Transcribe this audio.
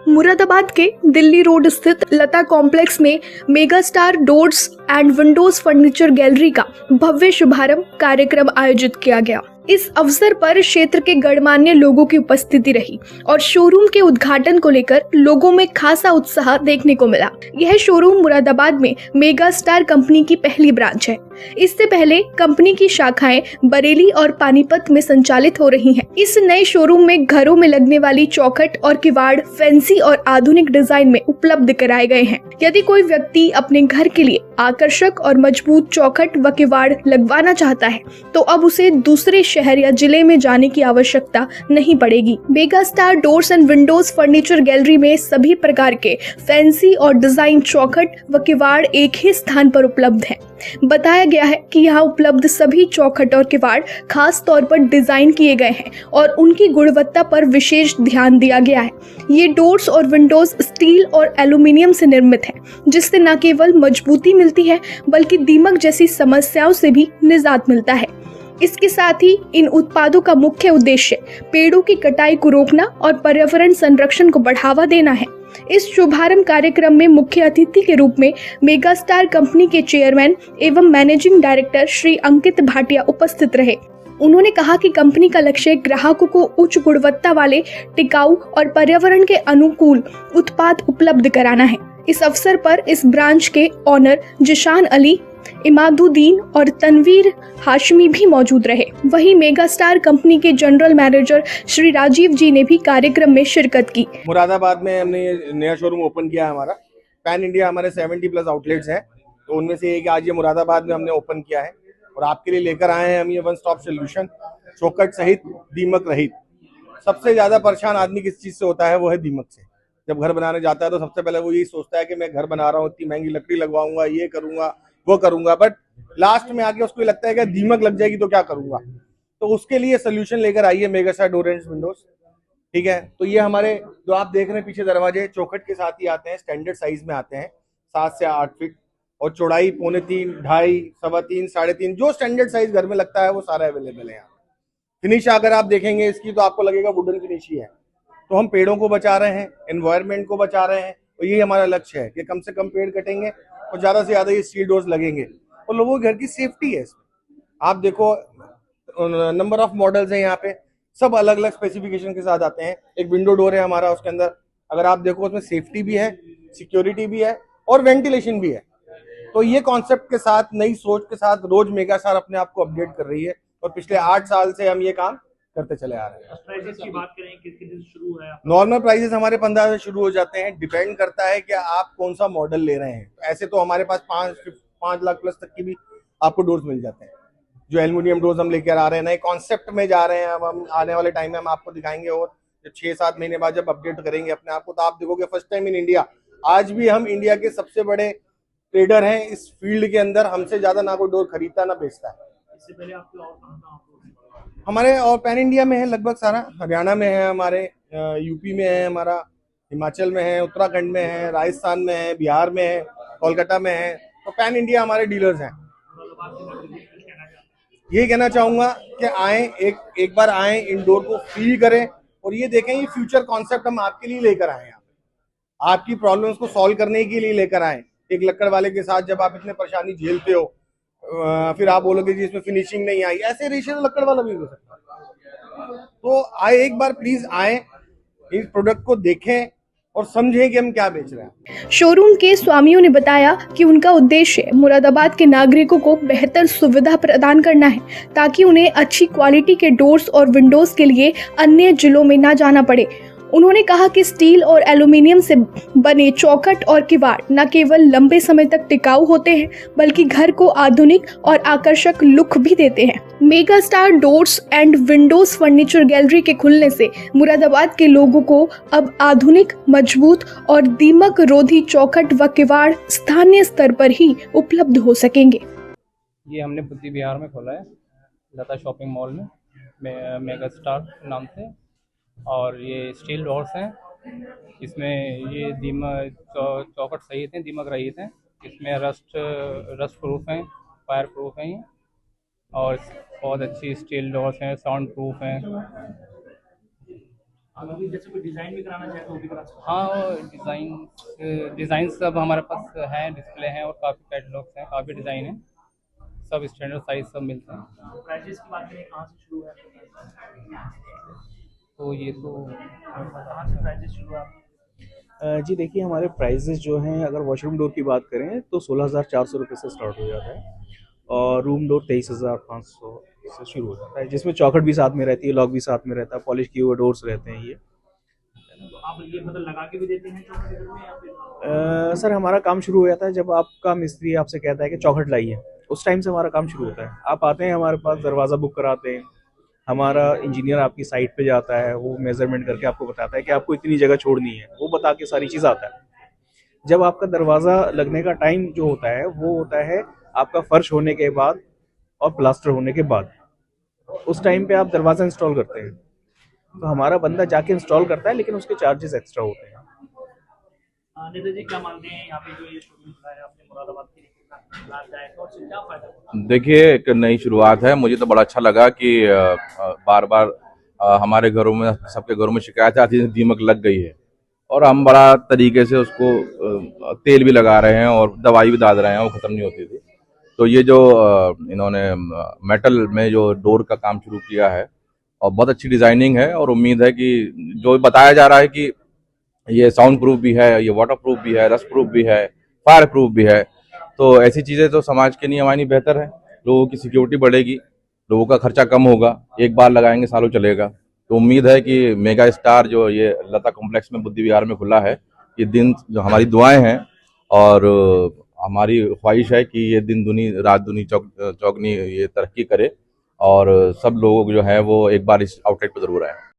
मुरादाबाद के दिल्ली रोड स्थित लता कॉम्प्लेक्स में mega star doors and Windows furniture gallery का भव्य शुभारंभ कार्यक्रम आयोजित किया गया। इस अवसर पर क्षेत्र के गणमान्य लोगों की उपस्थिति रही और शोरूम के उद्घाटन को लेकर लोगों में खासा उत्साह देखने को मिला। यह शोरूम मुरादाबाद में मेगा स्टार कंपनी की पहली ब्रांच है। इससे पहले कंपनी की शाखाएं बरेली और पानीपत में संचालित हो रही हैं। इस नए शोरूम में घरों में लगने वाली चौखट और किवाड़ फैंसी और आधुनिक डिजाइन में उपलब्ध कराए गए हैं। यदि कोई व्यक्ति अपने घर के लिए आकर्षक और मजबूत चौखट व किवाड़ लगवाना चाहता है तो अब उसे दूसरे शहर या जिले में जाने की आवश्यकता नहीं पड़ेगी। Mega star doors and Windows furniture gallery में सभी प्रकार के फैंसी और डिजाइन चौखट व किवाड़ एक ही स्थान पर उपलब्ध हैं। बताया गया है कि यहाँ उपलब्ध सभी चौखट और किवाड़ खास तौर पर डिजाइन किए गए हैं और उनकी गुणवत्ता पर विशेष ध्यान दिया गया है। ये डोर्स और विंडोज स्टील और एल्यूमिनियम से निर्मित हैं, जिससे न केवल मजबूती मिलती है बल्कि दीमक जैसी समस्याओं से भी निजात मिलता है। इसके साथ ही इन उत्पादों का मुख्य उद्देश्य पेड़ों की कटाई को रोकना और पर्यावरण संरक्षण को बढ़ावा देना है। इस शुभारंभ कार्यक्रम में मुख्य अतिथि के रूप में मेगा स्टार कंपनी के चेयरमैन एवं मैनेजिंग डायरेक्टर श्री अंकित भाटिया उपस्थित रहे। उन्होंने कहा कि कंपनी का लक्ष्य ग्राहकों को उच्च गुणवत्ता वाले, टिकाऊ और पर्यावरण के अनुकूल उत्पाद उपलब्ध कराना है। इस अवसर पर इस ब्रांच के ऑनर जिशान अली, इमादुद्दीन और तनवीर हाशमी भी मौजूद रहे। वहीं मेगा स्टार कंपनी के जनरल मैनेजर श्री राजीव जी ने भी कार्यक्रम में शिरकत की। मुरादाबाद में हमने ये नया शोरूम ओपन किया है। हमारा पैन इंडिया हमारे 70+ आउटलेट्स हैं, तो उनमें से एक आज ये मुरादाबाद में हमने ओपन किया है और आपके लिए लेकर आए हैं हम ये वन स्टॉप सोल्यूशन, चौखट सहित दीमक रहित। सबसे ज्यादा परेशान आदमी किस चीज से होता है, वो है दीमक से। जब घर बनाने जाता है तो सबसे पहले वो यही सोचता है कि मैं घर बना रहा हूँ, इतनी महंगी लकड़ी लगवाऊंगा, ये करूंगा वो करूंगा, बट लास्ट में आके उसको लगता है कि दीमक लग जाएगी तो क्या करूंगा। तो उसके लिए सोल्यूशन लेकर आइए mega star door and Windows. ठीक है, तो ये हमारे जो आप देख रहे हैं पीछे दरवाजे चौखट के साथ ही आते हैं, स्टैंडर्ड साइज में आते हैं 7 से 8 फीट और चौड़ाई 3.25, 2.5, 3.25, 3.5, जो स्टैंडर्ड साइज घर में लगता है वो सारा अवेलेबल है यहाँ। फिनिश अगर आप देखेंगे इसकी तो आपको लगेगा वुडन फिनिश ही है। तो हम पेड़ों को बचा रहे हैं, एनवायरमेंट को बचा रहे हैं, और यही हमारा लक्ष्य है कि कम से कम पेड़ कटेंगे और ज्यादा से ज्यादा ये स्टील डोर्स लगेंगे और लोगों के घर की सेफ्टी है इसमें। आप देखो नंबर ऑफ मॉडल्स हैं यहाँ पे, सब अलग अलग स्पेसिफिकेशन के साथ आते हैं। एक विंडो डोर है हमारा, उसके अंदर अगर आप देखो उसमें सेफ्टी भी है, सिक्योरिटी भी है और वेंटिलेशन भी है। तो ये कॉन्सेप्ट के साथ, नई सोच के साथ रोज मेगा स्टार अपने आप को अपडेट कर रही है और पिछले 8 साल से हम ये काम करते चले आ रहे हैं। प्राइसेस की बात करें कितने दिन शुरू है? नॉर्मल प्राइसेस हमारे 15 से शुरू हो जाते हैं, डिपेंड करता है कि आप कौन सा मॉडल ले रहे हैं। ऐसे तो हमारे पास 5 लाख प्लस तक की भी आपको डोर्स मिल जाते हैं। जो एल्युमिनियम डोर्स हम लेकर आ रहे हैं, नए कॉन्सेप्ट में जा रहे हैं। अब हम आने वाले टाइम में हम आपको दिखाएंगे और जब 6-7 महीने बाद जब अपडेट करेंगे अपने आप को, तो आप देखोगे फर्स्ट टाइम इन इंडिया। आज भी हम इंडिया के सबसे बड़े ट्रेडर हैं इस फील्ड के अंदर, हमसे ज्यादा ना कोई डोर खरीदता ना बेचता है। इससे पहले आपके और कहाँ हमारे और पैन इंडिया में है लगभग सारा, हरियाणा में है हमारे, यूपी में है हमारा, हिमाचल में है, उत्तराखंड में है, राजस्थान में है, बिहार में है, कोलकाता में है। तो पैन इंडिया हमारे डीलर्स हैं। यही कहना चाहूंगा कि आए, एक बार आए, इन डोर को फील करें और ये देखें ये फ्यूचर कॉन्सेप्ट हम आपके लिए लेकर आए हैं। आपकी प्रॉब्लम्स को सॉल्व करने के लिए लेकर आए। एक लक्कड़ वाले के साथ जब आप इतने परेशानी झेलते हो, फिर आप बोलोगे जी इसमें फिनिशिंग नहीं आई, ऐसे रेशे तो लक्कड़ वाला भी हो सकता है। तो आए, एक बार प्लीज आए, इस प्रोडक्ट को देखें और समझें कि हम क्या बेच रहे हैं। शोरूम के स्वामियों ने बताया कि उनका उद्देश्य मुरादाबाद के नागरिकों को बेहतर सुविधा प्रदान करना है, ताकि उन्हें अच्छी क्वालिटी के डोर्स और विंडोज के लिए अन्य जिलों में न जाना पड़े। उन्होंने कहा कि स्टील और एल्यूमिनियम से बने चौखट और किवाड़ न केवल लंबे समय तक टिकाऊ होते हैं बल्कि घर को आधुनिक और आकर्षक लुक भी देते हैं। Mega star doors and Windows furniture gallery के खुलने से मुरादाबाद के लोगों को अब आधुनिक, मजबूत और दीमक रोधी चौखट व किवाड़ स्थानीय स्तर पर ही उपलब्ध हो सकेंगे। ये हमने बुद्धि विहार में खोला है, लता शॉपिंग मॉल में, मेगा स्टार नाम से। और ये स्टील डोर्स हैं, इसमें ये दीमक चौखट सहित हैं, दीमक रहित हैं। इसमें रस्ट प्रूफ हैं, फायर प्रूफ हैं ये, और बहुत अच्छी स्टील डोर्स हैं, साउंड प्रूफ हैं। आप अभी जैसे कोई डिजाइन भी कराना चाहे तो वो भी करा सकते हाँ, डिज़ाइन सब हमारे पास हैं, डिस्प्ले हैं और काफ़ी कैटलॉग्स हैं, काफ़ी डिज़ाइन हैं, सब स्टैंडर्ड साइज सब मिलते हैं। हैं। प्राइजेस की बात करें कहाँ से शुरू है तो ये तो कहाँ से प्राइजेस शुरू है आपकी? जी देखिए, हमारे प्राइजेज़ जो हैं, अगर वॉशरूम डोर की बात करें तो 16,400 रुपये से स्टार्ट हो जाता है और रूम डोर 23,500 से शुरू हो जाता है, जिसमें चौखट भी साथ में रहती है, लॉक भी साथ में रहता है, पॉलिश किए हुए डोर्स रहते हैं ये। तो आप ये मतलब लगा के भी देते हैं चौखट घर में या फिर सर, हमारा काम शुरू हो जाता है जब आपका मिस्त्री आपसे कहता है कि चौखट लाइए, उस टाइम से हमारा काम शुरू होता है। आप आते हैं हमारे पास, दरवाज़ा बुक कराते हैं, हमारा इंजीनियर आपकी साइट पे जाता है, वो मेज़रमेंट करके आपको बताता है कि आपको इतनी जगह छोड़नी है, वो बता के सारी चीज़ आता है। जब आपका दरवाज़ा लगने का टाइम जो होता है वो होता है आपका फर्श होने के बाद और प्लास्टर होने के बाद, उस टाइम पे आप दरवाज़ा इंस्टॉल करते हैं, तो हमारा बंदा जाके इंस्टॉल करता है, लेकिन उसके चार्जेस एक्स्ट्रा होते हैं। नेता जी क्या मानते हैं यहाँ पे जो ये शोरूम खुला है आपने मुरादाबाद के लिए कितना लाभदायक है और उससे क्या फायदा होगा? देखिए, एक नई शुरुआत है। मुझे तो बड़ा अच्छा लगा कि बार बार हमारे घरों में, सबके घरों में शिकायत आती है दीमक लग गई है और हम बड़ा तरीके से उसको तेल भी लगा रहे हैं और दवाई भी डाल रहे हैं, वो ख़त्म नहीं होती थी। तो ये जो इन्होंने मेटल में जो डोर का काम शुरू किया है और बहुत अच्छी डिज़ाइनिंग है और उम्मीद है कि जो बताया जा रहा है कि ये साउंड प्रूफ भी है, ये वाटर प्रूफ भी है, रस्ट प्रूफ भी है, फायर प्रूफ भी है। तो ऐसी चीज़ें तो समाज के लिए हमारी बेहतर है, लोगों की सिक्योरिटी बढ़ेगी, लोगों का खर्चा कम होगा, एक बार लगाएंगे सालों चलेगा। तो उम्मीद है कि मेगा स्टार जो ये लता कॉम्प्लेक्स में बुद्धि विहार में खुला है, ये दिन जो हमारी दुआएं हैं और हमारी ख्वाहिश है कि ये दिन दुनी रात दुनी चौगनी ये तरक्की करे और सब लोग जो है वो एक बार इस आउटलेट पर ज़रूर आए।